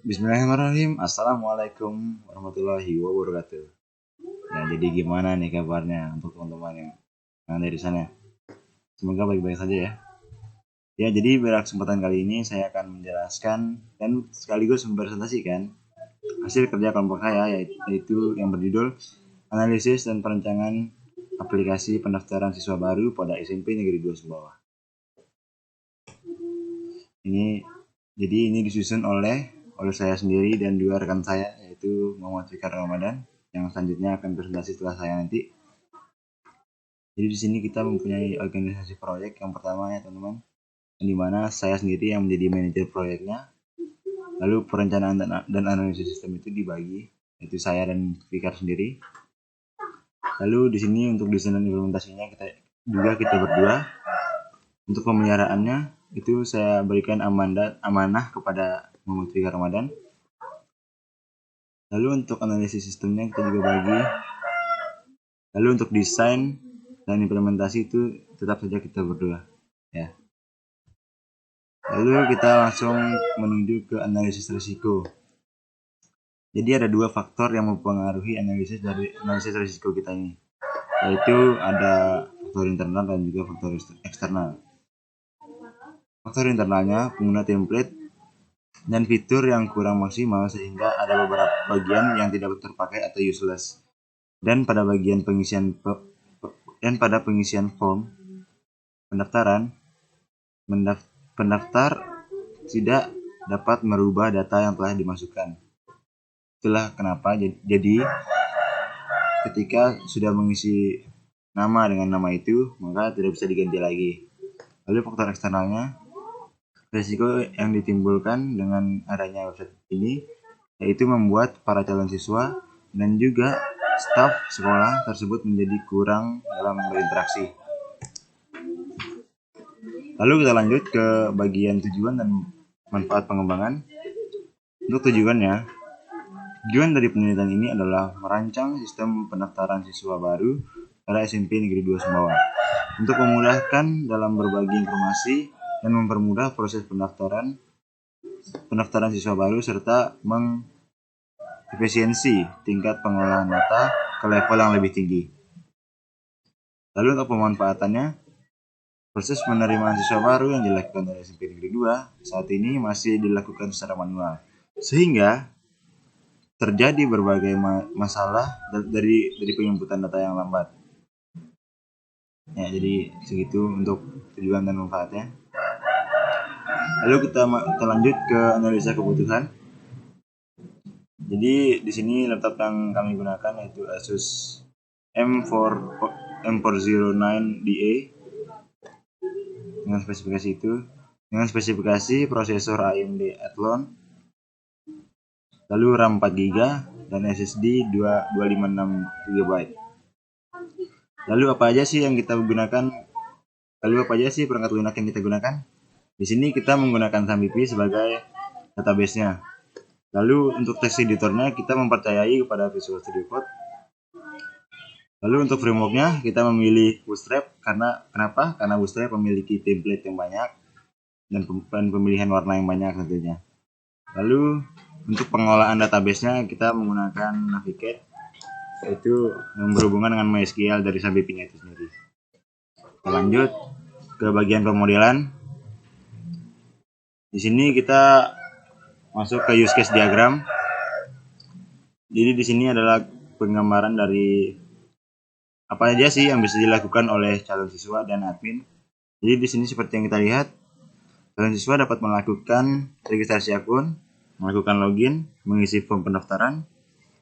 Bismillahirrahmanirrahim. Assalamualaikum warahmatullahi wabarakatuh. Ya, jadi gimana nih kabarnya untuk teman-teman yang dari sana? Semoga baik-baik saja ya. Ya, jadi pada kesempatan kali ini saya akan menjelaskan dan sekaligus mempresentasikan hasil kerja kelompok saya, yaitu yang berjudul Analisis dan Perencanaan Aplikasi Pendaftaran Siswa Baru pada SMP Negeri 2 Sumbawa. Ini disusun oleh saya sendiri dan dua rekan saya, yaitu Muhammad Fikar Ramadan yang selanjutnya akan presentasi setelah saya nanti. Jadi di sini kita mempunyai organisasi proyek yang pertama ya teman-teman, di mana saya sendiri yang menjadi manajer proyeknya. Lalu perencanaan dan analisis sistem itu dibagi, yaitu saya dan Fikar sendiri. Lalu di sini untuk desain dan implementasinya kita berdua. Untuk pemeliharaannya itu saya berikan amanah kepada Muhammad Fikar Ramadan. Lalu untuk analisis sistemnya kita juga bagi. Lalu untuk desain dan implementasi itu tetap saja kita berdua ya. Lalu kita langsung menuju ke analisis risiko. Jadi ada dua faktor yang mempengaruhi analisis risiko kita ini, yaitu ada faktor internal dan juga faktor eksternal. Faktor internalnya pengguna template dan fitur yang kurang maksimal sehingga ada beberapa bagian yang tidak terpakai atau useless. Dan pada bagian pengisian form pendaftaran, pendaftar tidak dapat merubah data yang telah dimasukkan. Itulah kenapa jadi ketika sudah mengisi nama dengan nama itu, maka tidak bisa diganti lagi. Lalu faktor eksternalnya, risiko yang ditimbulkan dengan adanya website ini yaitu membuat para calon siswa dan juga staf sekolah tersebut menjadi kurang dalam berinteraksi. Lalu kita lanjut ke bagian tujuan dan manfaat pengembangan. Untuk tujuan dari penelitian ini adalah merancang sistem pendaftaran siswa baru pada SMP Negeri 2 Sumbawa untuk memudahkan dalam berbagi informasi dan mempermudah proses pendaftaran siswa baru serta efisiensi tingkat pengolahan data ke level yang lebih tinggi. Lalu untuk pemanfaatannya, proses penerimaan siswa baru yang dilakukan oleh SMP Negeri 2 saat ini masih dilakukan secara manual, sehingga terjadi berbagai masalah dari penginputan data yang lambat. Ya, jadi segitu untuk tujuan dan manfaatnya. Lalu kita lanjut ke analisa kebutuhan. Jadi di sini laptop yang kami gunakan yaitu Asus M409DA dengan spesifikasi prosesor AMD Athlon, lalu RAM 4GB dan SSD 256 GB. Lalu apa aja sih perangkat lunak yang kita gunakan? Di sini kita menggunakan SAMPP sebagai database-nya. Lalu untuk text editornya kita mempercayai kepada Visual Studio Code. Lalu untuk frameworknya kita memilih Bootstrap. Kenapa? Karena Bootstrap memiliki template yang banyak dan pemilihan warna yang banyak tentunya. Lalu untuk pengolahan database-nya kita menggunakan Navigate, yaitu yang berhubungan dengan MySQL dari SAMPP-nya itu sendiri. Kita lanjut ke bagian pemodelan. Di sini kita masuk ke use case diagram. Jadi di sini adalah penggambaran dari apa aja sih yang bisa dilakukan oleh calon siswa dan admin. Jadi di sini seperti yang kita lihat, calon siswa dapat melakukan registrasi akun, melakukan login, mengisi form pendaftaran,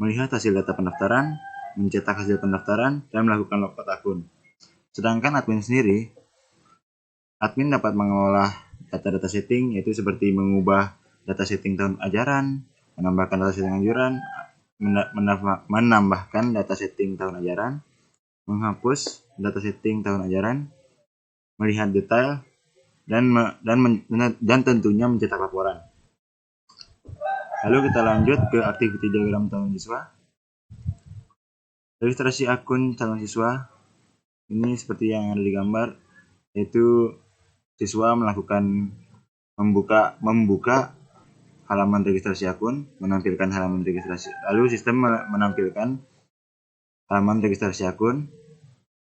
melihat hasil data pendaftaran, mencetak hasil pendaftaran, dan melakukan logout akun. Sedangkan admin dapat mengolah data-data setting, yaitu seperti mengubah data setting tahun ajaran, menambahkan data setting ajaran, menambahkan data setting tahun ajaran, menghapus data setting tahun ajaran, melihat detail, dan tentunya mencetak laporan. Lalu kita lanjut ke activity diagram calon siswa. Registrasi akun calon siswa ini seperti yang ada di gambar, yaitu siswa membuka halaman registrasi akun, menampilkan halaman registrasi. Lalu sistem menampilkan halaman registrasi akun.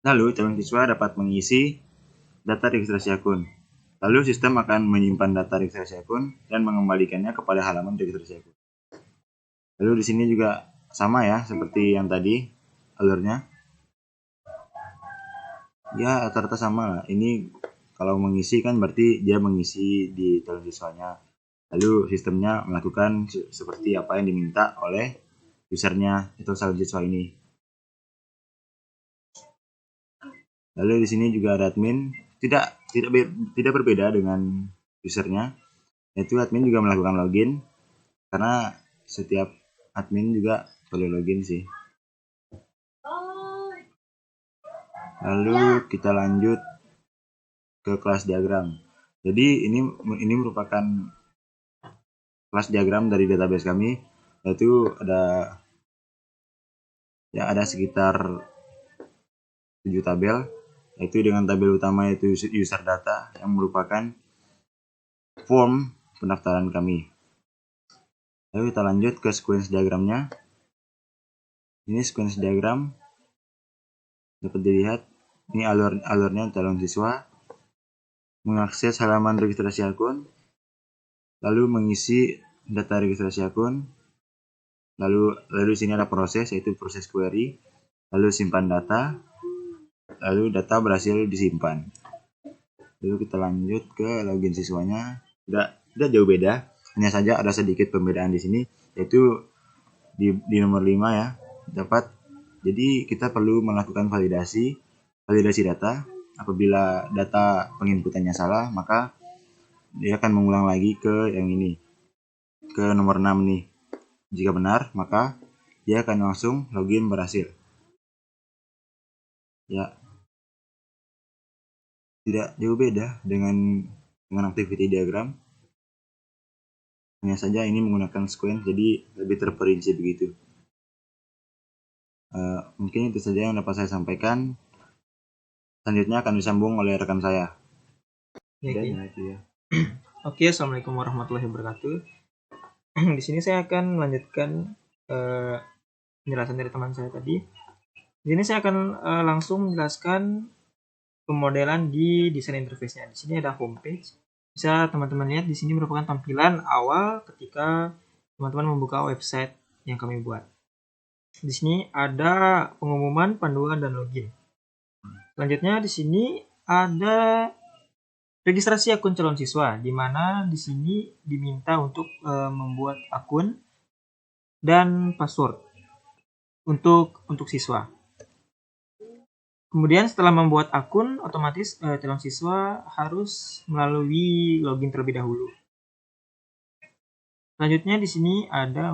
Lalu calon siswa dapat mengisi data registrasi akun. Lalu sistem akan menyimpan data registrasi akun dan mengembalikannya kepada halaman registrasi akun. Lalu di sini juga sama ya, seperti yang tadi alurnya. Ya, rata-rata sama lah. Ini kalau mengisi kan berarti dia mengisi di calon siswanya. Lalu sistemnya melakukan seperti apa yang diminta oleh usernya atau calon siswa ini. Lalu di sini juga ada admin. Tidak berbeda dengan usernya, yaitu admin juga melakukan login, karena setiap admin juga perlu login sih. Lalu kita lanjut ke kelas diagram. Jadi ini merupakan kelas diagram dari database kami, yaitu ada sekitar 7 tabel, yaitu dengan tabel utama yaitu user data yang merupakan form pendaftaran kami. Lalu kita lanjut ke sequence diagramnya. Ini sequence diagram, dapat dilihat ini alurnya calon siswa mengakses halaman registrasi akun, lalu mengisi data registrasi akun, lalu di sini ada proses, yaitu proses query, lalu simpan data, lalu data berhasil disimpan. Lalu kita lanjut ke login siswanya. Tidak jauh beda, hanya saja ada sedikit pembedaan di sini, yaitu di nomor 5 ya, dapat. Jadi kita perlu melakukan validasi data. Apabila data penginputannya salah, maka dia akan mengulang lagi ke yang ini, ke nomor 6 nih. Jika benar, maka dia akan langsung login berhasil. Ya, tidak jauh beda dengan activity diagram. Hanya saja ini menggunakan sequence, jadi lebih terperinci begitu. Mungkin itu saja yang dapat saya sampaikan. Selanjutnya akan disambung oleh rekan saya. Oke, assalamualaikum warahmatullahi wabarakatuh. Di sini saya akan melanjutkan penjelasan dari teman saya tadi. Di sini saya akan langsung menjelaskan pemodelan di desain interface-nya. Di sini ada homepage. Bisa teman-teman lihat di sini merupakan tampilan awal ketika teman-teman membuka website yang kami buat. Di sini ada pengumuman, panduan, dan login. Selanjutnya di sini ada registrasi akun calon siswa, di mana di sini diminta untuk membuat akun dan password untuk siswa. Kemudian setelah membuat akun, otomatis calon siswa harus melalui login terlebih dahulu. Selanjutnya di sini ada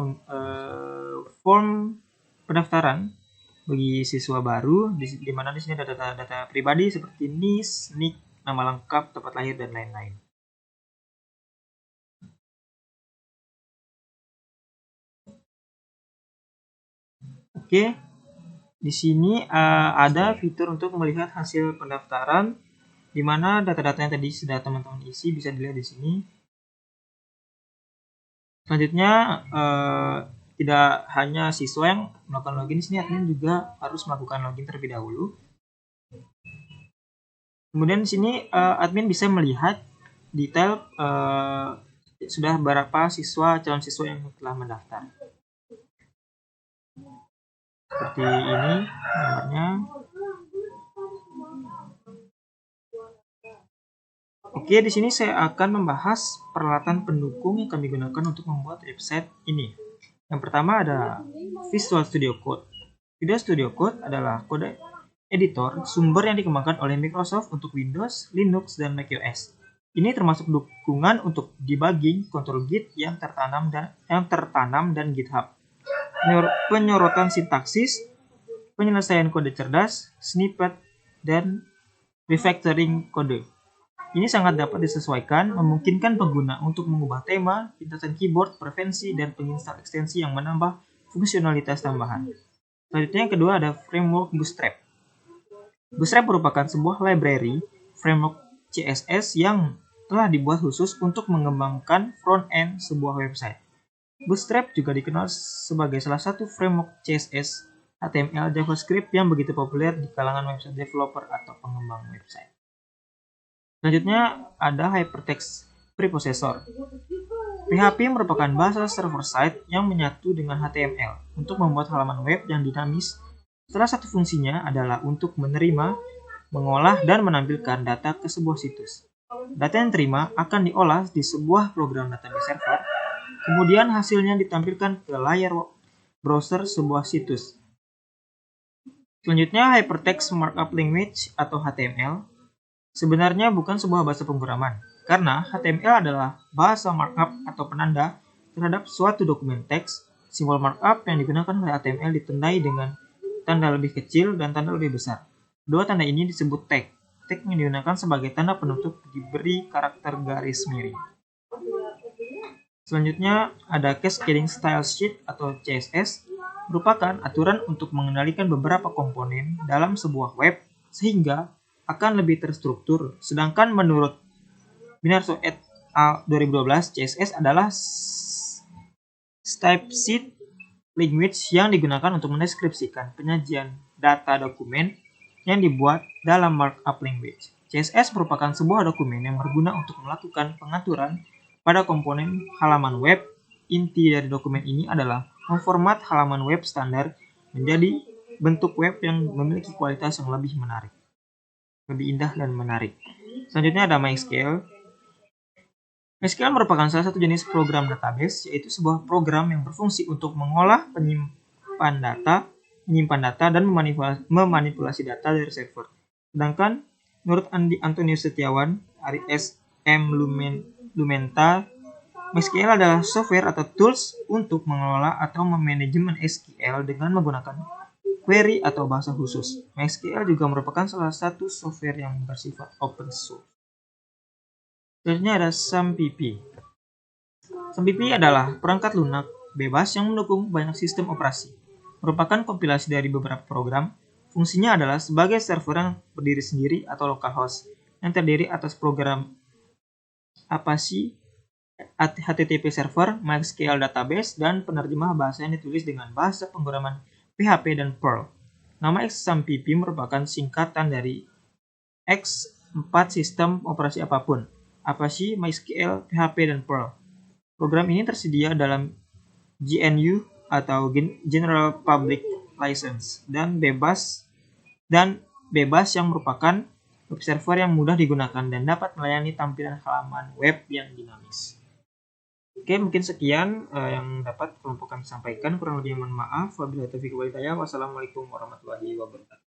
form pendaftaran bagi siswa baru, di mana di sini ada data pribadi seperti NIS, NIK, nama lengkap, tempat lahir, dan lain-lain. Oke, di sini ada fitur untuk melihat hasil pendaftaran, di mana data-data yang tadi sudah teman-teman isi bisa dilihat di sini. Selanjutnya tidak hanya siswa yang melakukan login, di sini admin juga harus melakukan login terlebih dahulu. Kemudian di sini admin bisa melihat detail sudah berapa calon siswa yang telah mendaftar. Seperti ini nomornya. Oke, di sini saya akan membahas peralatan pendukung yang kami gunakan untuk membuat website ini. Yang pertama ada Visual Studio Code. Visual Studio Code adalah kode editor sumber yang dikembangkan oleh Microsoft untuk Windows, Linux, dan macOS. Ini termasuk dukungan untuk debugging, kontrol Git yang tertanam dan GitHub. Penyorotan sintaksis, penyelesaian kode cerdas, snippet, dan refactoring kode. Ini sangat dapat disesuaikan, memungkinkan pengguna untuk mengubah tema, pintasan keyboard, preferensi, dan penginstal ekstensi yang menambah fungsionalitas tambahan. Selanjutnya yang kedua ada framework Bootstrap. Bootstrap merupakan sebuah library framework CSS yang telah dibuat khusus untuk mengembangkan front-end sebuah website. Bootstrap juga dikenal sebagai salah satu framework CSS, HTML, JavaScript yang begitu populer di kalangan website developer atau pengembang website. Selanjutnya ada Hypertext Preprocessor. PHP merupakan bahasa server-side yang menyatu dengan HTML untuk membuat halaman web yang dinamis. Salah satu fungsinya adalah untuk menerima, mengolah, dan menampilkan data ke sebuah situs. Data yang diterima akan diolah di sebuah program database server, kemudian hasilnya ditampilkan ke layar browser sebuah situs. Selanjutnya, Hypertext Markup Language atau HTML sebenarnya bukan sebuah bahasa pemrograman, karena HTML adalah bahasa markup atau penanda terhadap suatu dokumen teks. Simbol markup yang digunakan oleh HTML ditandai dengan tanda lebih kecil dan tanda lebih besar. Dua tanda ini disebut tag. Tag yang digunakan sebagai tanda penutup diberi karakter garis miring. Selanjutnya ada Cascading Style Sheet atau CSS, merupakan aturan untuk mengendalikan beberapa komponen dalam sebuah web sehingga akan lebih terstruktur. Sedangkan menurut Binarso et al. 2012, CSS adalah Type Sheet Language yang digunakan untuk mendeskripsikan penyajian data dokumen yang dibuat dalam markup language. CSS merupakan sebuah dokumen yang berguna untuk melakukan pengaturan pada komponen halaman web. Inti dari dokumen ini adalah memformat halaman web standar menjadi bentuk web yang memiliki kualitas yang lebih menarik, lebih indah dan menarik. Selanjutnya ada MySQL. MySQL merupakan salah satu jenis program database, yaitu sebuah program yang berfungsi untuk mengolah, menyimpan data, dan memanipulasi data dari server. Sedangkan menurut Andi Antonius Setiawan, dari SM Lumenta, MySQL adalah software atau tools untuk mengelola atau memanajemen SQL dengan menggunakan query atau bahasa khusus. MySQL juga merupakan salah satu software yang bersifat open source. Selanjutnya ada SAMPP. SAMPP adalah perangkat lunak bebas yang mendukung banyak sistem operasi. Merupakan kompilasi dari beberapa program. Fungsinya adalah sebagai server yang berdiri sendiri atau localhost yang terdiri atas program Apache, HTTP server, MySQL database, dan penerjemah bahasa yang ditulis dengan bahasa pemrograman PHP dan Perl. Nama XAMPP merupakan singkatan dari X 4 sistem operasi apapun, Apache, MySQL, PHP, dan Perl. Program ini tersedia dalam GNU atau General Public License dan bebas yang merupakan web server yang mudah digunakan dan dapat melayani tampilan halaman web yang dinamis. Oke, mungkin sekian yang dapat kami sampaikan. Kurang lebihnya mohon maaf. Wabillahi taufiq wal hidayah. Wassalamualaikum warahmatullahi wabarakatuh.